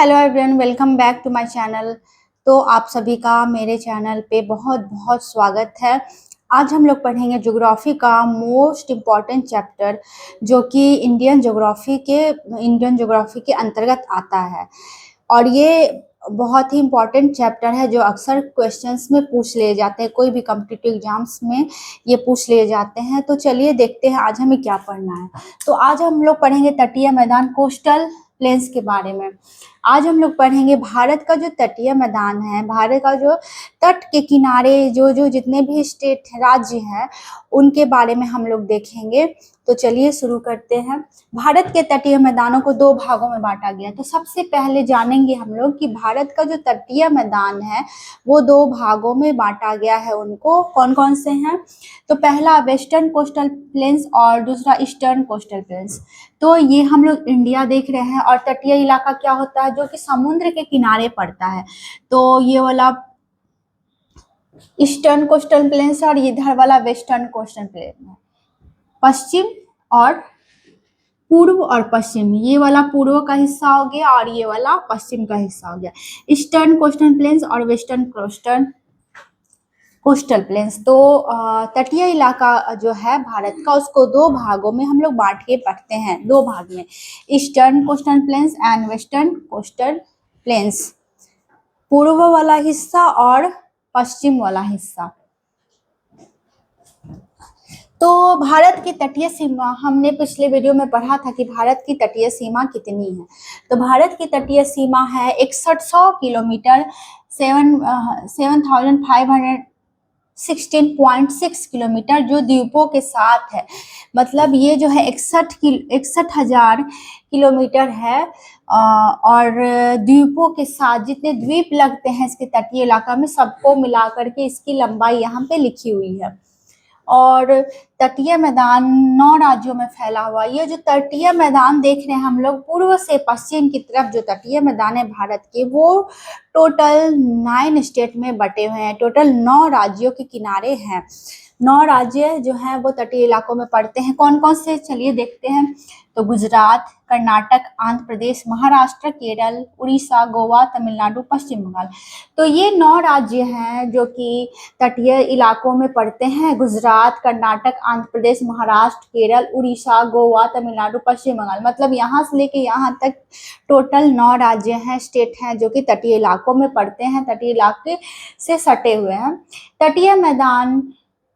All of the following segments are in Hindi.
Hello everyone, welcome back to my channel. तो आप सभी का मेरे चैनल पे बहुत बहुत स्वागत है। आज हम लोग पढ़ेंगे ज्योग्राफी का मोस्ट इम्पॉर्टेंट चैप्टर, जो कि इंडियन ज्योग्राफी के अंतर्गत आता है। और ये बहुत ही इम्पॉर्टेंट चैप्टर है जो अक्सर क्वेश्चंस में पूछ लिए जाते हैं, कोई भी कॉम्पिटिटिव एग्जाम्स में ये पूछ लिए जाते हैं। तो चलिए देखते हैं आज हमें क्या पढ़ना है। तो आज हम लोग पढ़ेंगे तटीय मैदान, कोस्टल प्लेन्स के बारे में। आज हम लोग पढ़ेंगे भारत का जो तटीय मैदान है, भारत का जो तट के किनारे जो जितने भी स्टेट राज्य हैं उनके बारे में हम लोग देखेंगे। तो चलिए शुरू करते हैं। भारत के तटीय मैदानों को दो भागों में बांटा गया है। तो सबसे पहले जानेंगे हम लोग कि भारत का जो तटीय मैदान है वो दो भागों में बांटा गया है। उनको कौन कौन से हैं? तो पहला वेस्टर्न कोस्टल प्लेन्स और दूसरा ईस्टर्न कोस्टल प्लेन्स। तो ये हम लोग इंडिया देख रहे हैं। और तटीय इलाका क्या होता है? जो कि समुद्र के किनारे पड़ता है। तो ये वाला ईस्टर्न कोस्टल प्लेन्स और इधर वाला वेस्टर्न कोस्टल प्लेन है। पश्चिम और पूर्व और पश्चिम, ये वाला पूर्व का हिस्सा हो गया और ये वाला पश्चिम का हिस्सा हो गया। ईस्टर्न कोस्टल प्लेन्स और वेस्टर्न कोस्टल प्लेन्स। तो तटीय इलाका जो है भारत का, उसको दो भागों में हम लोग बांट के पढ़ते हैं, दो भाग में, eastern coastal plains and western coastal planes. पूर्व वाला हिस्सा और पश्चिम वाला हिस्सा। तो भारत की तटीय सीमा, हमने पिछले वीडियो में पढ़ा था कि भारत की तटीय सीमा कितनी है। तो भारत की तटीय सीमा है 6100 किलोमीटर, 7516.6 किलोमीटर, जो द्वीपों के साथ है। मतलब ये जो है 61,000 किलोमीटर है। और द्वीपों के साथ जितने द्वीप लगते हैं इसके तटीय इलाका में, सबको मिला करके इसकी लंबाई यहाँ पे लिखी हुई है। और तटीय मैदान 9 राज्यों में फैला हुआ। ये जो तटीय मैदान देख रहे हैं हम लोग, पूर्व से पश्चिम की तरफ जो तटीय मैदान है भारत के, वो टोटल 9 स्टेट में बटे हुए हैं। टोटल 9 राज्यों के किनारे हैं। 9 राज्य जो हैं वो तटीय इलाकों में पड़ते हैं। कौन कौन से, चलिए देखते हैं। तो गुजरात, कर्नाटक, आंध्र प्रदेश, महाराष्ट्र, केरल, उड़ीसा, गोवा, तमिलनाडु, पश्चिम बंगाल। तो ये 9 राज्य हैं जो कि तटीय इलाकों में पड़ते हैं। गुजरात, कर्नाटक, आंध्र प्रदेश, महाराष्ट्र, केरल, उड़ीसा, गोवा, तमिलनाडु, पश्चिम बंगाल। मतलब यहाँ से लेके यहाँ तक टोटल 9 राज्य हैं, स्टेट हैं, जो कि तटीय इलाकों में पड़ते हैं, तटीय इलाके से सटे हुए हैं। तटीय मैदान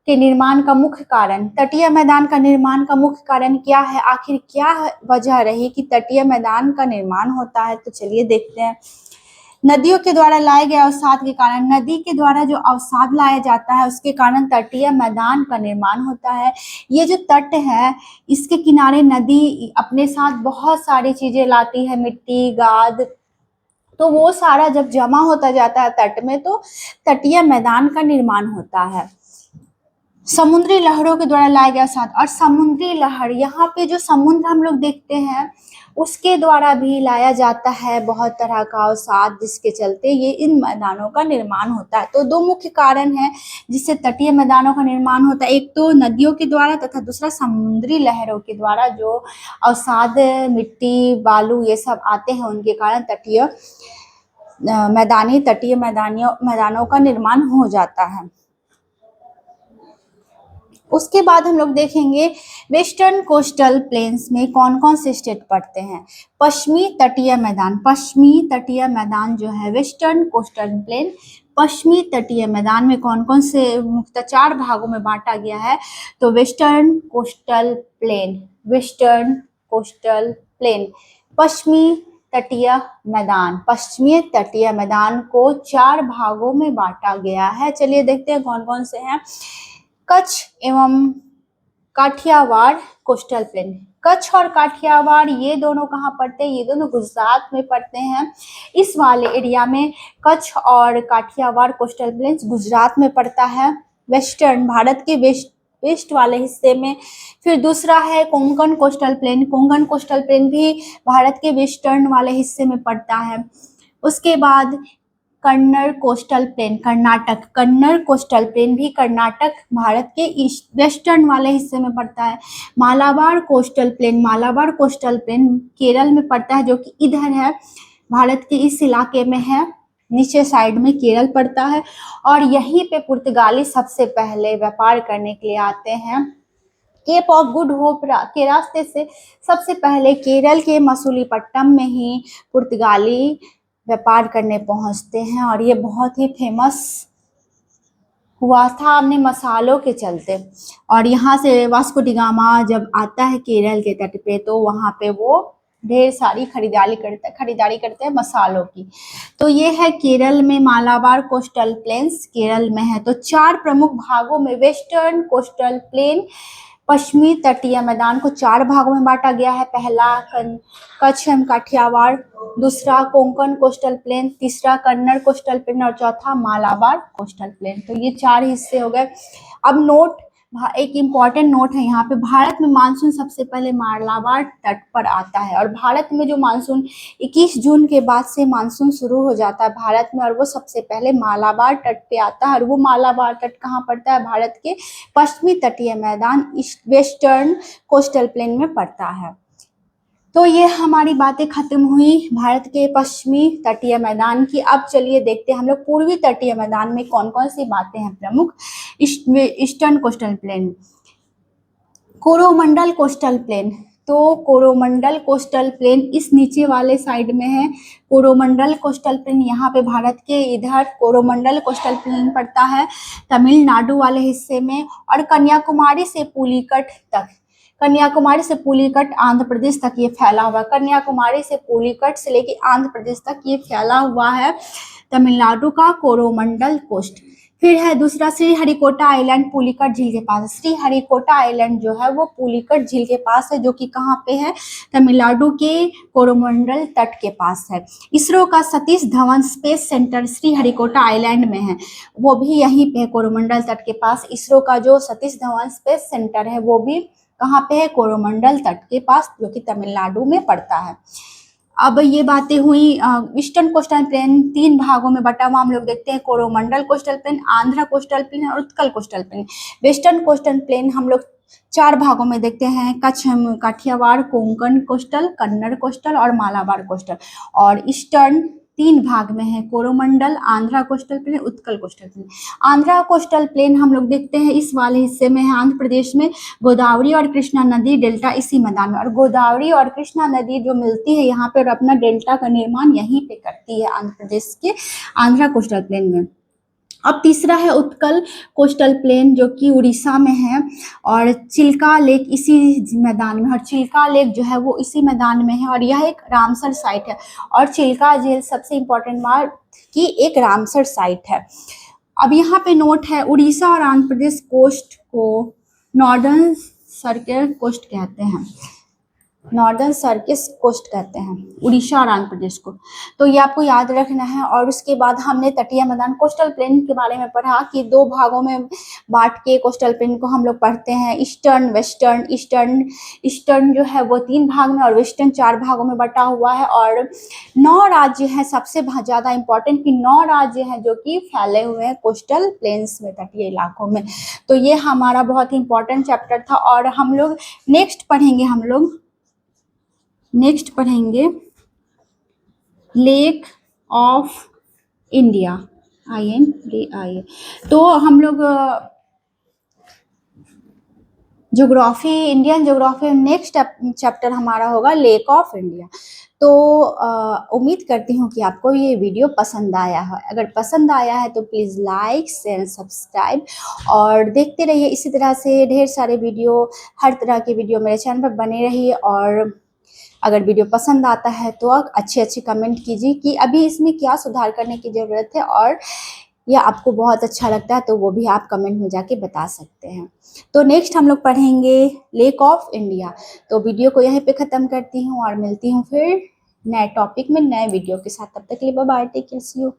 के निर्माण का मुख्य कारण, तटीय मैदान का निर्माण का मुख्य कारण क्या है? आखिर क्या वजह रही कि तटीय मैदान का निर्माण होता है? तो चलिए देखते हैं। नदियों के द्वारा लाए गए अवसाद के कारण, नदी के द्वारा जो अवसाद लाया जाता है उसके कारण तटीय मैदान का निर्माण होता है। ये जो तट है, इसके किनारे नदी अपने साथ बहुत सारी चीजें लाती है, मिट्टी, गाद। तो वो सारा जब जमा होता जाता है तट में, तो तटीय मैदान का निर्माण होता है। समुद्री लहरों के द्वारा लाया गया अवसाद, और समुद्री लहर, यहाँ पे जो समुद्र हम लोग देखते हैं उसके द्वारा भी लाया जाता है बहुत तरह का अवसाद, जिसके चलते ये इन मैदानों का निर्माण होता है। तो दो मुख्य कारण हैं जिससे तटीय मैदानों का निर्माण होता है, एक तो नदियों के द्वारा तथा दूसरा समुद्री लहरों के द्वारा। जो अवसाद, मिट्टी, बालू, ये सब आते हैं, उनके कारण तटीय मैदानों का निर्माण हो जाता है। उसके बाद हम लोग देखेंगे वेस्टर्न कोस्टल प्लेन्स में कौन कौन से स्टेट पड़ते हैं। पश्चिमी तटीय मैदान जो है वेस्टर्न कोस्टल प्लेन, पश्चिमी तटीय मैदान में कौन कौन से, मुख्यतः 4 भागों में बांटा गया है। तो वेस्टर्न कोस्टल प्लेन, पश्चिमी तटीय मैदान को 4 भागों में बांटा गया है। चलिए देखते हैं कौन कौन से हैं। कच्छ एवं काठियावाड़ कोस्टल प्लेन। कच्छ और काठियावाड़ ये दोनों कहाँ पड़ते हैं? ये दोनों गुजरात में पड़ते हैं। इस वाले एरिया में कच्छ और काठियावाड़ कोस्टल प्लेन्स गुजरात में पड़ता है, वेस्टर्न, भारत के वेस्ट वाले हिस्से में। फिर दूसरा है कोंकण कोस्टल प्लेन भी भारत के वेस्टर्न वाले हिस्से में पड़ता है। उसके बाद Kannada coastal plain, Kannada coastal plain भी कर्नाटक, भारत के वेस्टर्न वाले हिस्से में पड़ता है। मालाबार कोस्टल प्लेन केरल में पड़ता है, जो कि इधर है, भारत के इस इलाके में है। नीचे साइड में केरल पड़ता है और यहीं पे पुर्तगाली सबसे पहले व्यापार करने के लिए आते हैं। केप ऑफ गुड होप के रास्ते से सबसे पहले केरल के मसूलीपट्टनम में ही पुर्तगाली व्यापार करने पहुंचते हैं और ये बहुत ही फेमस हुआ था अपने मसालों के चलते। और यहाँ से वास्को डी गामा जब आता है केरल के तट पे तो वहाँ पे वो ढेर सारी खरीदारी करते हैं मसालों की। तो ये है केरल में मालाबार कोस्टल प्लेन्स केरल में है। तो 4 प्रमुख भागों में वेस्टर्न कोस्टल प्लेन पश्चिमी तटीय मैदान को 4 भागों में बांटा गया है। पहला कच्छ एवं काठियावाड़, दूसरा कोंकण कोस्टल प्लेन, तीसरा कन्नड़ कोस्टल प्लेन और चौथा मालाबार कोस्टल प्लेन। तो ये 4 हिस्से हो गए। अब नोट, एक इम्पॉर्टेंट नोट है यहाँ पे, भारत में मानसून सबसे पहले मालाबार तट पर आता है और भारत में जो मानसून 21 जून के बाद से मानसून शुरू हो जाता है भारत में और वो सबसे पहले मालाबार तट पे आता है। और वो मालाबार तट कहाँ पड़ता है? भारत के पश्चिमी तटीय मैदान वेस्टर्न कोस्टल प्लेन में पड़ता है। तो ये हमारी बातें खत्म हुई भारत के पश्चिमी तटीय मैदान की। अब चलिए देखते हैं हम लोग पूर्वी तटीय मैदान में कौन कौन सी बातें हैं प्रमुख। Eastern coastal plain, Coromandel coastal plane. तो कोरोमंडल कोस्टल प्लेन इस नीचे वाले साइड में है। कोरोमंडल कोस्टल प्लेन यहाँ पे भारत के इधर कोरोमंडल कोस्टल प्लेन पड़ता है तमिलनाडु वाले हिस्से में। और कन्याकुमारी से पुलिकट तक, कन्याकुमारी से पुलिकट आंध्र प्रदेश तक ये फैला हुआ है। कन्याकुमारी से पुलिकट से लेके आंध्र प्रदेश तक ये फैला हुआ है तमिलनाडु का कोरोमंडल कोस्ट। फिर है दूसरा श्रीहरिकोटा आइलैंड पुलिकट झील के पास। श्रीहरिकोटा आइलैंड जो है वो पुलिकट झील के पास है, जो कि कहाँ पे है? तमिलनाडु के कोरोमंडल तट के पास है। इसरो का Satish Dhawan space centre Sriharikota island में है, वो भी यहीं पे है कोरोमंडल तट के पास। इसरो का जो सतीश धवन स्पेस सेंटर है वो भी कहाँ पे है? कोरोमंडल तट के पास, जो कि तमिलनाडु में पड़ता है। अब ये बातें हुई ईस्टर्न कोस्टल प्लेन 3 भागों में बटा हुआ हम लोग देखते हैं, Coromandel coastal plain, Andhra coastal plain और Utkal coastal plain. Western coastal plain हम लोग 4 भागों में देखते हैं, कच्छ काठियावाड़, कोंकण कोस्टल, कन्नड़ कोस्टल और मालाबार कोस्टल। और ईस्टर्न 3 भाग में है, Coromandel, Andhra coastal plain, Utkal coastal plain. Andhra coastal plain हम लोग देखते हैं इस वाले हिस्से में है, आंध्र प्रदेश में गोदावरी और कृष्णा नदी डेल्टा इसी मैदान में। और गोदावरी और कृष्णा नदी जो मिलती है यहाँ पे और अपना डेल्टा का निर्माण यहीं पे करती है आंध्र प्रदेश के आंध्रा कोस्टल प्लेन में। अब तीसरा है उत्कल कोस्टल प्लेन, जो कि उड़ीसा में है और चिल्का लेक इसी मैदान में। और चिल्का लेक जो है वो इसी मैदान में है और यह एक रामसर साइट है। और चिल्का झील सबसे इम्पोर्टेंट बात कि एक रामसर साइट है। अब यहाँ पे नोट है, उड़ीसा और आंध्र प्रदेश कोस्ट को नॉर्दर्न सर्किल कोस्ट कहते हैं, नॉर्दर्न सर्किस कोस्ट कहते हैं उड़ीसा और आंध्र प्रदेश को। तो ये आपको याद रखना है। और उसके बाद हमने तटीय मैदान कोस्टल प्लेन के बारे में पढ़ा कि 2 भागों में बांट के कोस्टल प्लेन को हम लोग पढ़ते हैं, ईस्टर्न वेस्टर्न। ईस्टर्न जो है वो 3 भाग में और वेस्टर्न 4 भागों में बटा हुआ है। और 9 राज्य हैं, सबसे ज़्यादा इंपॉर्टेंट कि 9 राज्य हैं जो कि फैले हुए हैं कोस्टल प्लेन्स में, तटीय इलाकों में। तो ये हमारा बहुत ही इंपॉर्टेंट चैप्टर था। और हम लोग नेक्स्ट पढ़ेंगे लेक ऑफ इंडिया, INDIA। तो हम लोग geography, Indian geography next chapter हमारा होगा लेक ऑफ इंडिया। तो उम्मीद करती हूँ कि आपको ये वीडियो पसंद आया है। अगर पसंद आया है तो प्लीज़ लाइक शेयर सब्सक्राइब और देखते रहिए इसी तरह से ढेर सारे वीडियो, हर तरह के वीडियो मेरे चैनल पर बने रहिए। और अगर वीडियो पसंद आता है तो अच्छे कमेंट कीजिए कि अभी इसमें क्या सुधार करने की ज़रूरत है, और या आपको बहुत अच्छा लगता है तो वो भी आप कमेंट में जाके बता सकते हैं। तो नेक्स्ट हम लोग पढ़ेंगे लेक ऑफ इंडिया। तो वीडियो को यहीं पे ख़त्म करती हूँ और मिलती हूँ फिर नए टॉपिक में नए वीडियो के साथ। तब तक के लिए bye bye, take care, see you.